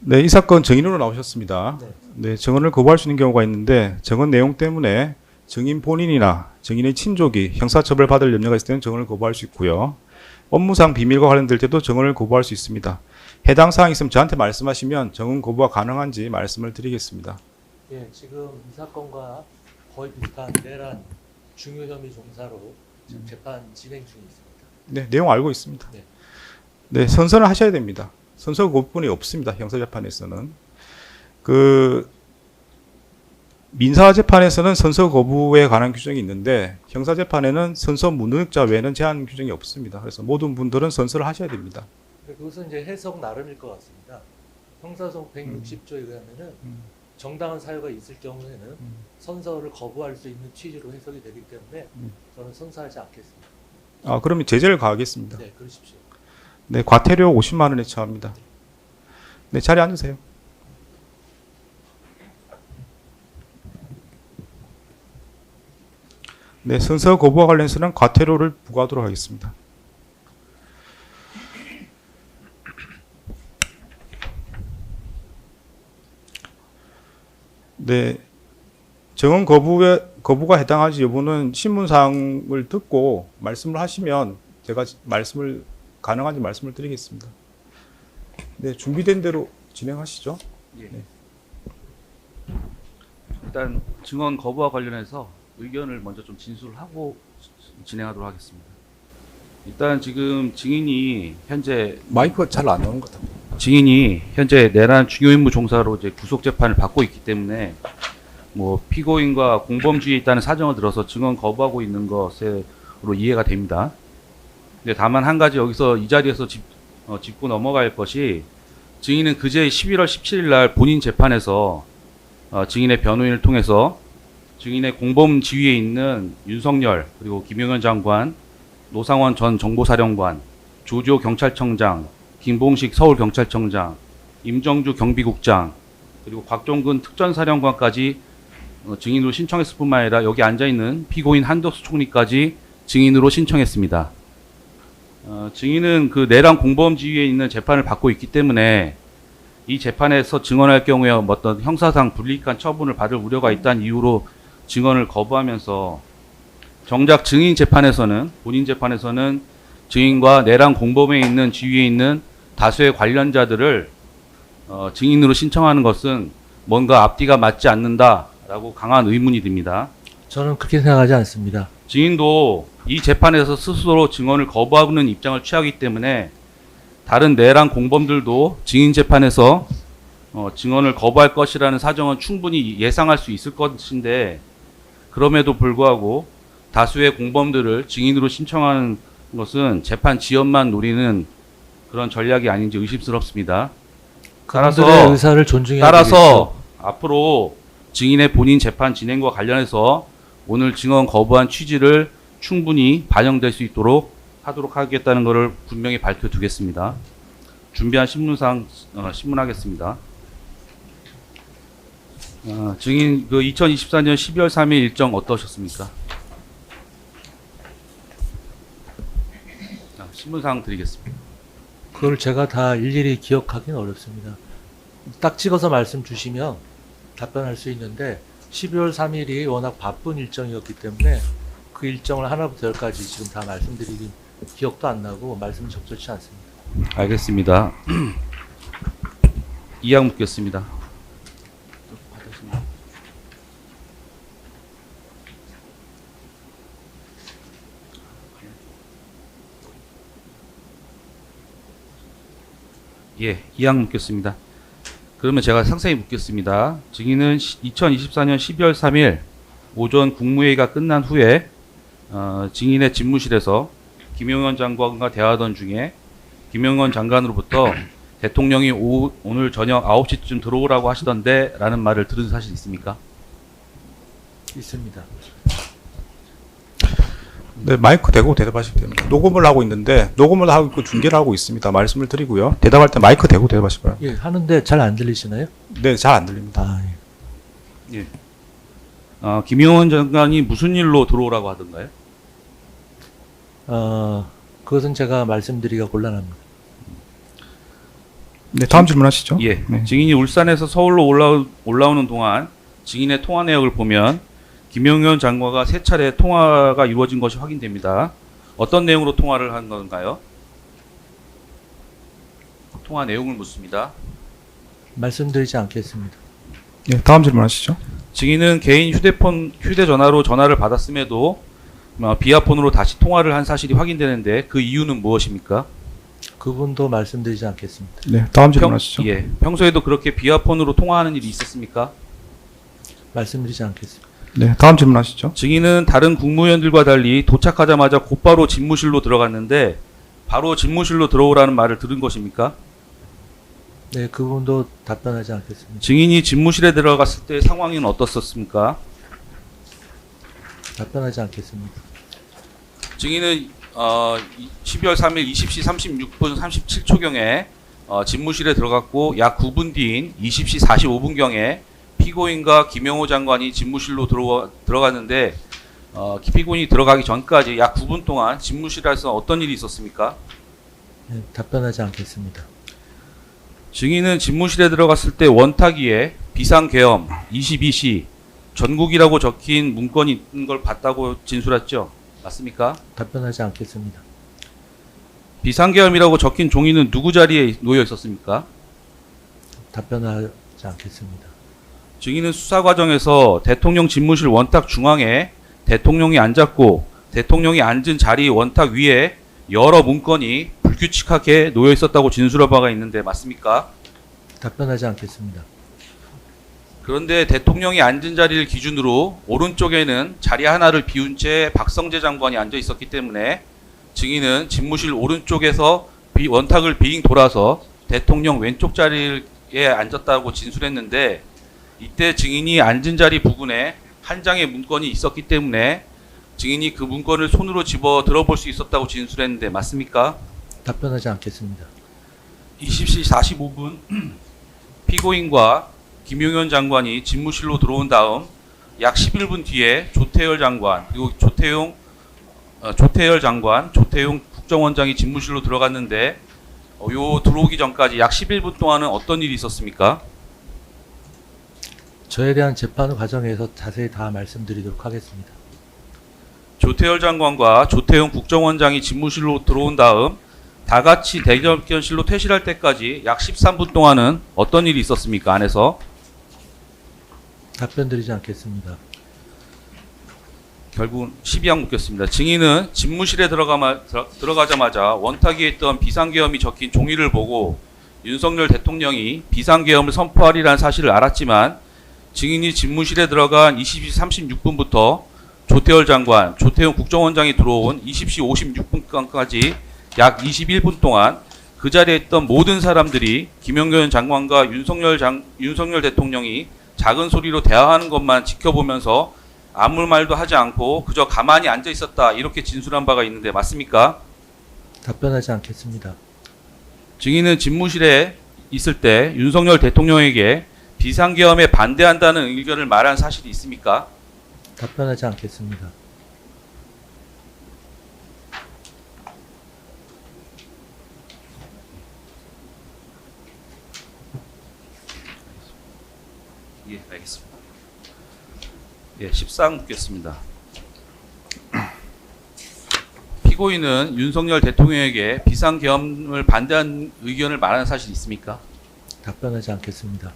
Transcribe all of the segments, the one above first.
네, 이 사건 증인으로 나오셨습니다. 네. 네, 증언을 거부할 수 있는 경우가 있는데 증언 내용 때문에 증인 본인이나 증인의 친족이 형사처벌 받을 염려가 있을 때는 증언을 거부할 수 있고요. 업무상 비밀과 관련될 때도 증언을 거부할 수 있습니다. 해당 사항이 있으면 저한테 말씀하시면 증언 거부가 가능한지 말씀을 드리겠습니다. 예, 지금 이 사건과 거의 비슷한 내란 중요 혐의 종사로 지금 재판 진행 중에 있습니다. 네, 내용 알고 있습니다. 네. 네, 선서는 하셔야 됩니다. 선서 거부권이 없습니다. 형사재판에서는. 그 민사재판에서는 선서 거부에 관한 규정이 있는데 형사재판에는 선서 무능력자 외에는 제한 규정이 없습니다. 그래서 모든 분들은 선서를 하셔야 됩니다. 그것은 이제 해석 나름일 것 같습니다. 형사소송 160조에 의하면은 정당한 사유가 있을 경우에는 선서를 거부할 수 있는 취지로 해석이 되기 때문에 저는 선서하지 않겠습니다. 아, 그러면 제재를 가하겠습니다. 네, 그러십시오. 네, 과태료 50만 원에 처합니다. 네, 자리에 앉으세요. 네, 선서 거부와 관련해서는 과태료를 부과하도록 하겠습니다. 네, 정언 거부가 해당하지 여부는 신문사항을 듣고 말씀을 하시면 제가 가능한지 말씀을 드리겠습니다. 네, 준비된 대로 진행하시죠. 예. 네. 일단 증언 거부와 관련해서 의견을 먼저 좀 진술하고 진행하도록 하겠습니다. 일단 지금 증인이 현재 마이크가 잘 안 나오는 것 같아요. 내란 중요 임무 종사로 이제 구속 재판을 받고 있기 때문에 뭐 피고인과 공범주의에 있다는 사정을 들어서 증언 거부하고 있는 것으로 이해가 됩니다. 근데 다만 한 가지 여기서 이 자리에서 짚고 넘어갈 것이 증인은 그제 11월 17일 날 본인 재판에서 증인의 변호인을 통해서 증인의 공범 지위에 있는 윤석열 그리고 김용현 장관, 노상원 전 정보사령관, 조지호 경찰청장, 김봉식 서울경찰청장, 임정주 경비국장 그리고 곽종근 특전사령관까지 증인으로 신청했을 뿐만 아니라 여기 앉아있는 피고인 한덕수 총리까지 증인으로 신청했습니다. 증인은 그 내란 공범 지위에 있는 재판을 받고 있기 때문에 이 재판에서 증언할 경우에 어떤 형사상 불이익한 처분을 받을 우려가 있다는 이유로 증언을 거부하면서 정작 본인 재판에서는 증인과 내란 공범에 있는 지위에 있는 다수의 관련자들을 증인으로 신청하는 것은 뭔가 앞뒤가 맞지 않는다라고 강한 의문이 듭니다. 저는 그렇게 생각하지 않습니다. 증인도 이 재판에서 스스로 증언을 거부하는 입장을 취하기 때문에 다른 내란 공범들도 증인 재판에서 증언을 거부할 것이라는 사정은 충분히 예상할 수 있을 것인데 그럼에도 불구하고 다수의 공범들을 증인으로 신청하는 것은 재판 지연만 노리는 그런 전략이 아닌지 의심스럽습니다. 그들의 의사를 존중해야 따라서 앞으로 증인의 본인 재판 진행과 관련해서 오늘 증언 거부한 취지를 충분히 반영될 수 있도록 하도록 하겠다는 것을 분명히 밝혀두겠습니다. 준비한 신문상 신문하겠습니다. 증인 그 2024년 12월 3일 일정 어떠셨습니까? 신문사항 드리겠습니다. 그걸 제가 다 일일이 기억하기는 어렵습니다. 딱 찍어서 말씀 주시면 답변할 수 있는데 12월 3일이 워낙 바쁜 일정이었기 때문에 그 일정을 하나부터 열까지 지금 다 말씀드리기 기억도 안 나고 말씀이 적절치 않습니다. 알겠습니다. 이양 묻겠습니다. 예, 이양 묻겠습니다. 그러면 제가 상세히 묻겠습니다. 증인은 2024년 12월 3일 오전 국무회의가 끝난 후에 증인의 집무실에서 김용현 장관과 대화하던 중에 김용현 장관으로부터 대통령이 오늘 저녁 9시쯤 들어오라고 하시던데 라는 말을 들은 사실 있습니까? 있습니다. 네, 마이크 대고 대답하시면 됩니다. 녹음을 하고 있는데 녹음을 하고 있고 중계를 하고 있습니다. 말씀을 드리고요. 대답할 때 마이크 대고 대답하시기 바랍니다. 예, 하는데 잘 안 들리시나요? 네, 잘 안 들립니다. 아, 예. 예. 김용현 장관이 무슨 일로 들어오라고 하던가요? 그것은 제가 말씀드리기가 곤란합니다. 네, 다음 질문하시죠. 예. 네. 증인이 울산에서 서울로 올라오는 동안 증인의 통화 내역을 보면 김용현 장관과 3차례 통화가 이루어진 것이 확인됩니다. 어떤 내용으로 통화를 한 건가요? 통화 내용을 묻습니다. 말씀드리지 않겠습니다. 네, 다음 질문하시죠. 증인은 개인 휴대전화로 전화를 받았음에도 비아폰으로 다시 통화를 한 사실이 확인되는데 그 이유는 무엇입니까? 그분도 말씀드리지 않겠습니다. 네, 다음 질문하시죠. 예. 평소에도 그렇게 비아폰으로 통화하는 일이 있었습니까? 말씀드리지 않겠습니다. 네, 다음 질문하시죠. 증인은 다른 국무위원들과 달리 도착하자마자 곧바로 집무실로 들어갔는데 바로 집무실로 들어오라는 말을 들은 것입니까? 네, 그분도 답변하지 않겠습니다. 증인이 집무실에 들어갔을 때 상황은 어떻었습니까? 답변하지 않겠습니다. 증인은 12월 3일 20시 36분 37초경에 집무실에 들어갔고 약 9분 뒤인 20시 45분경에 피고인과 김영호 장관이 집무실로 들어갔는데 피고인이 들어가기 전까지 약 9분 동안 집무실에서 어떤 일이 있었습니까? 네, 답변하지 않겠습니다. 증인은 집무실에 들어갔을 때 원탁 위에 비상계엄 22시 전국이라고 적힌 문건이 있는 걸 봤다고 진술했죠? 맞습니까? 답변하지 않겠습니다. 비상계엄이라고 적힌 종이는 누구 자리에 놓여 있었습니까? 답변하지 않겠습니다. 증인은 수사 과정에서 대통령 집무실 원탁 중앙에 대통령이 앉았고 대통령이 앉은 자리 원탁 위에 여러 문건이 불규칙하게 놓여 있었다고 진술한 바가 있는데 맞습니까? 답변하지 않겠습니다. 그런데 대통령이 앉은 자리를 기준으로 오른쪽에는 자리 하나를 비운 채 박성재 장관이 앉아 있었기 때문에 증인은 집무실 오른쪽에서 원탁을 비잉 돌아서 대통령 왼쪽 자리에 앉았다고 진술했는데 이때 증인이 앉은 자리 부근에 한 장의 문건이 있었기 때문에 증인이 그 문건을 손으로 집어 들어볼 수 있었다고 진술했는데 맞습니까? 답변하지 않겠습니다. 20시 45분 피고인과 김용현 장관이 집무실로 들어온 다음 약 11분 뒤에 조태열 장관 그리고 조태열 장관, 조태용 국정원장이 집무실로 들어갔는데 요 들어오기 전까지 약 11분 동안은 어떤 일이 있었습니까? 저에 대한 재판 과정에서 자세히 다 말씀드리도록 하겠습니다. 조태열 장관과 조태용 국정원장이 집무실로 들어온 다음 다 같이 대전실로 퇴실할 때까지 약 13분 동안은 어떤 일이 있었습니까? 안에서 답변드리지 않겠습니다. 결국은 12항 묻겠습니다. 증인은 집무실에 들어가자마자 원탁 위에 있던 비상계엄이 적힌 종이를 보고 윤석열 대통령이 비상계엄을 선포하리라는 사실을 알았지만 증인이 집무실에 들어간 20시 36분부터 조태열 장관, 조태용 국정원장이 들어온 20시 56분까지 약 21분 동안 그 자리에 있던 모든 사람들이 김용현 장관과 윤석열 대통령이 작은 소리로 대화하는 것만 지켜보면서 아무 말도 하지 않고 그저 가만히 앉아 있었다 이렇게 진술한 바가 있는데 맞습니까? 답변하지 않겠습니다. 증인은 집무실에 있을 때 윤석열 대통령에게 비상계엄에 반대한다는 의견을 말한 사실이 있습니까? 답변하지 않겠습니다. 예, 알겠습니다. 예, 14항 묻겠습니다. 피고인은 윤석열 대통령에게 비상계엄을 반대한 의견을 말한 사실이 있습니까? 답변하지 않겠습니다.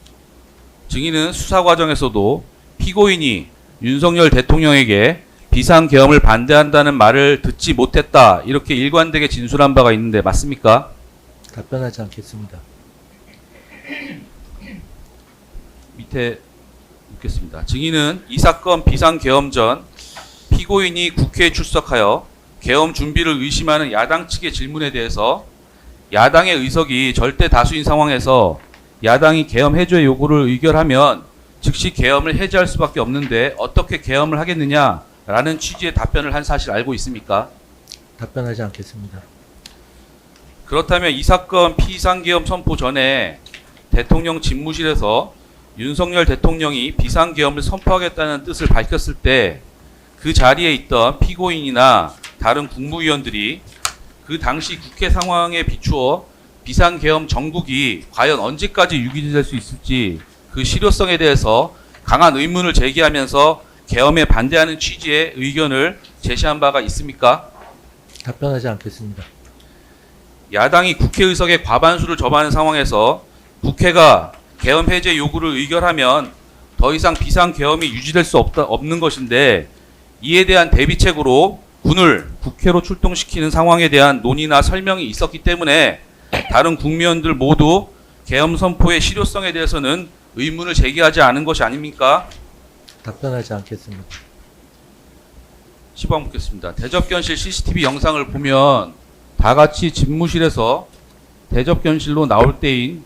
증인은 수사 과정에서도 피고인이 윤석열 대통령에게 비상계엄을 반대한다는 말을 듣지 못했다 이렇게 일관되게 진술한 바가 있는데 맞습니까? 답변하지 않겠습니다. 밑에 묻겠습니다. 증인은 이 사건 비상계엄 전 피고인이 국회에 출석하여 계엄 준비를 의심하는 야당 측의 질문에 대해서 야당의 의석이 절대 다수인 상황에서 야당이 계엄 해제의 요구를 의결하면 즉시 계엄을 해제할 수밖에 없는데 어떻게 계엄을 하겠느냐라는 취지의 답변을 한 사실 알고 있습니까? 답변하지 않겠습니다. 그렇다면 이 사건 비상계엄 선포 전에 대통령 집무실에서 윤석열 대통령이 비상계엄을 선포하겠다는 뜻을 밝혔을 때 그 자리에 있던 피고인이나 다른 국무위원들이 그 당시 국회 상황에 비추어 비상계엄 정국이 과연 언제까지 유지될 수 있을지 그 실효성에 대해서 강한 의문을 제기하면서 계엄에 반대하는 취지의 의견을 제시한 바가 있습니까? 답변하지 않겠습니다. 야당이 국회의석의 과반수를 점하는 상황에서 국회가 계엄 해제 요구를 의결하면 더 이상 비상계엄이 유지될 수 없는 것인데 이에 대한 대비책으로 군을 국회로 출동시키는 상황에 대한 논의나 설명이 있었기 때문에 다른 국민들 모두 계엄 선포의 실효성에 대해서는 의문을 제기하지 않은 것이 아닙니까? 답변하지 않겠습니다. 10번 묻겠습니다. 대접견실 CCTV 영상을 보면 다 같이 집무실에서 대접견실로 나올 때인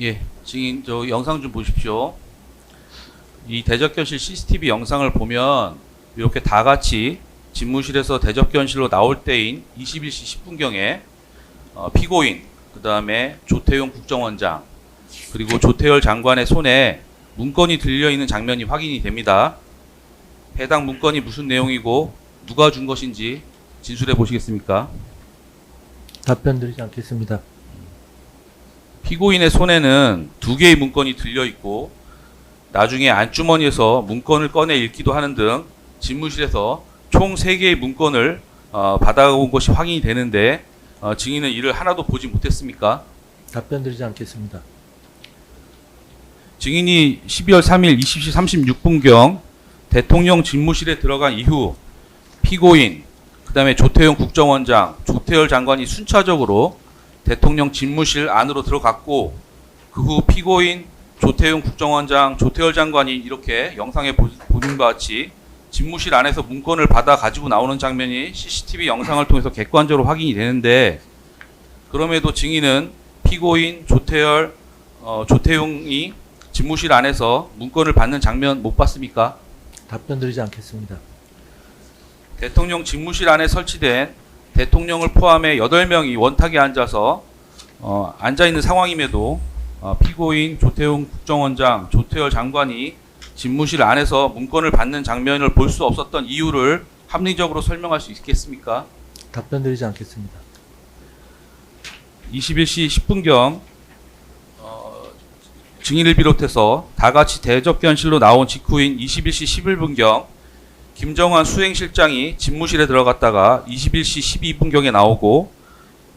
예, 증인 저 영상 좀 보십시오. 이 대접견실 CCTV 영상을 보면 이렇게 다 같이 집무실에서 대접견실로 나올 때인 21시 10분경에 피고인, 그 다음에 조태용 국정원장, 그리고 조태열 장관의 손에 문건이 들려있는 장면이 확인이 됩니다. 해당 문건이 무슨 내용이고 누가 준 것인지 진술해 보시겠습니까? 답변드리지 않겠습니다. 피고인의 손에는 2개의 문건이 들려있고 나중에 안주머니에서 문건을 꺼내 읽기도 하는 등 집무실에서 총 3개의 문건을 받아온 것이 확인이 되는데 증인은 이를 하나도 보지 못했습니까? 답변드리지 않겠습니다. 증인이 12월 3일 20시 36분경 대통령 집무실에 들어간 이후 피고인, 그 다음에 조태용 국정원장, 조태열 장관이 순차적으로 대통령 집무실 안으로 들어갔고 그 후 피고인, 조태용 국정원장, 조태열 장관이 이렇게 영상에 보는 바와 같이 집무실 안에서 문건을 받아 가지고 나오는 장면이 CCTV 영상을 통해서 객관적으로 확인이 되는데 그럼에도 증인은 피고인, 조태열, 조태용이 집무실 안에서 문건을 받는 장면 못 봤습니까? 답변드리지 않겠습니다. 대통령 집무실 안에 설치된 대통령을 포함해 8명이 원탁에 앉아서 앉아있는 상황임에도 피고인 조태용 국정원장, 조태열 장관이 집무실 안에서 문건을 받는 장면을 볼 수 없었던 이유를 합리적으로 설명할 수 있겠습니까? 답변드리지 않겠습니다. 21시 10분경 증인을 비롯해서 다 같이 대접견실로 나온 직후인 21시 11분경 김정환 수행실장이 집무실에 들어갔다가 21시 12분경에 나오고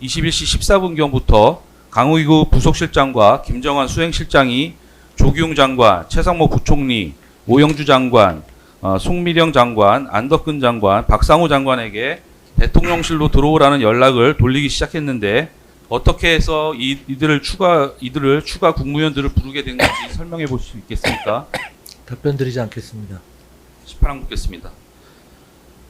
21시 14분경부터 강의구 부속실장과 김정환 수행실장이 조기용 장관, 최상목 부총리, 오영주 장관, 송미령 장관, 안덕근 장관, 박상호 장관에게 대통령실로 들어오라는 연락을 돌리기 시작했는데 어떻게 해서 이들을 추가 국무위원들을 부르게 된 건지 설명해 볼 수 있겠습니까? 답변드리지 않겠습니다. 18항 묻겠습니다.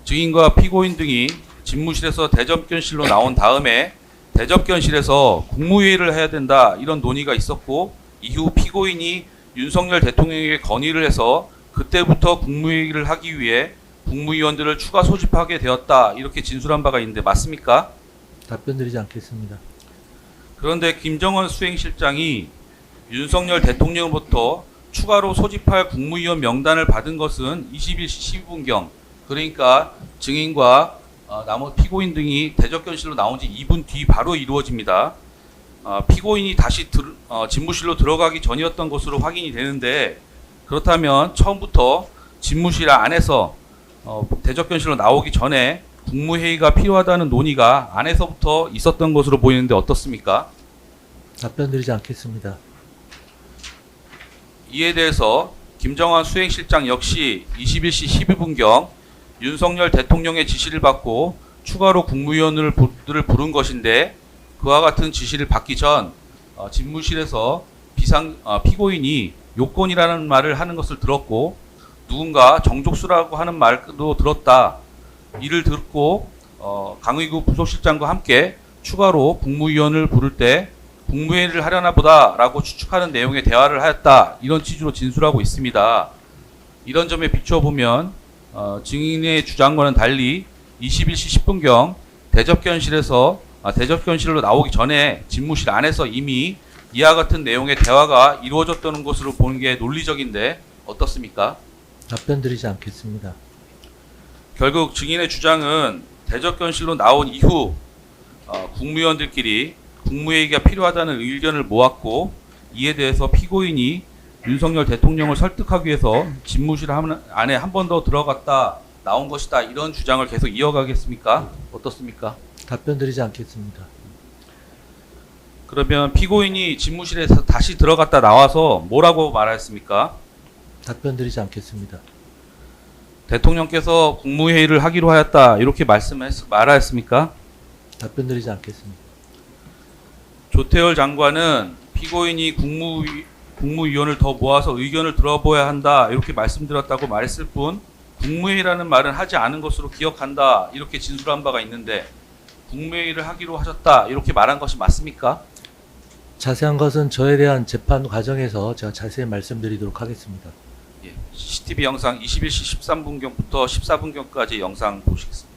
증인과 피고인 등이 집무실에서 대접견실로 나온 다음에 대접견실에서 국무회의를 해야 된다 이런 논의가 있었고 이후 피고인이 윤석열 대통령에게 건의를 해서 그때부터 국무회의를 하기 위해 국무위원들을 추가 소집하게 되었다 이렇게 진술한 바가 있는데 맞습니까? 답변드리지 않겠습니다. 그런데 김정은 수행실장이 윤석열 대통령으로부터 추가로 소집할 국무위원 명단을 받은 것은 21시 12분경 그러니까 증인과 나머지 피고인 등이 대접견실로 나온 지 2분 뒤 바로 이루어집니다. 피고인이 다시 집무실로 들어가기 전이었던 것으로 확인이 되는데 그렇다면 처음부터 집무실 안에서 대접견실로 나오기 전에 국무회의가 필요하다는 논의가 안에서부터 있었던 것으로 보이는데 어떻습니까? 답변드리지 않겠습니다. 이에 대해서 김정환 수행실장 역시 21시 12분경 윤석열 대통령의 지시를 받고 추가로 국무위원들을 부른 것인데 그와 같은 지시를 받기 전 집무실에서 피고인이 요건이라는 말을 하는 것을 들었고 누군가 정족수라고 하는 말도 들었다. 이를 듣고 강의구 부속실장과 함께 추가로 국무위원을 부를 때 국무회의를 하려나 보다라고 추측하는 내용의 대화를 하였다. 이런 취지로 진술하고 있습니다. 이런 점에 비춰보면 증인의 주장과는 달리 21시 10분경 대접견실로 나오기 전에 집무실 안에서 이미 이와 같은 내용의 대화가 이루어졌다는 것으로 보는 게 논리적인데 어떻습니까? 답변 드리지 않겠습니다. 결국 증인의 주장은 대접견실로 나온 이후 국무위원들끼리 국무회의가 필요하다는 의견을 모았고 이에 대해서 피고인이 윤석열 대통령을 설득하기 위해서 집무실 안에 한 번 더 들어갔다 나온 것이다. 이런 주장을 계속 이어가겠습니까? 어떻습니까? 답변 드리지 않겠습니다. 그러면 피고인이 집무실에 다시 들어갔다 나와서 뭐라고 말했습니까? 답변 드리지 않겠습니다. 대통령께서 국무회의를 하기로 하였다. 이렇게 말하였습니까? 답변 드리지 않겠습니다. 조태열 장관은 피고인이 국무위원을 더 모아서 의견을 들어보아야 한다. 이렇게 말씀드렸다고 말했을 뿐 국무회의라는 말은 하지 않은 것으로 기억한다. 이렇게 진술한 바가 있는데 국무회의를 하기로 하셨다. 이렇게 말한 것이 맞습니까? 자세한 것은 저에 대한 재판 과정에서 제가 자세히 말씀드리도록 하겠습니다. 예, CCTV 영상 21시 13분경부터 14분경까지 영상 보시겠습니다.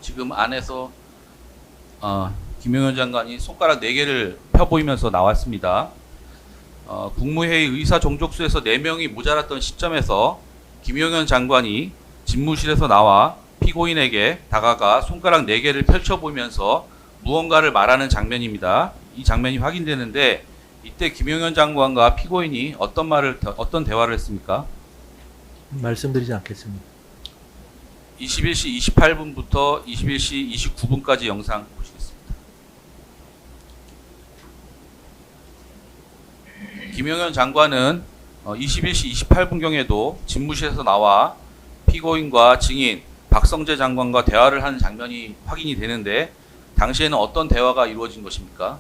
지금 안에서 김용현 장관이 손가락 4개를 펴보이면서 나왔습니다. 국무회의 의사 종족수에서 4명이 모자랐던 시점에서 김용현 장관이 집무실에서 나와 피고인에게 다가가 손가락 4개를 펼쳐보면서 무언가를 말하는 장면입니다. 이 장면이 확인되는데 이때 김용현 장관과 피고인이 어떤 대화를 했습니까? 말씀드리지 않겠습니다. 21시 28분부터 21시 29분까지 영상 보시겠습니다. 김용현 장관은 21시 28분경에도 집무실에서 나와 피고인과 증인 박성재 장관과 대화를 하는 장면이 확인이 되는데 당시에는 어떤 대화가 이루어진 것입니까?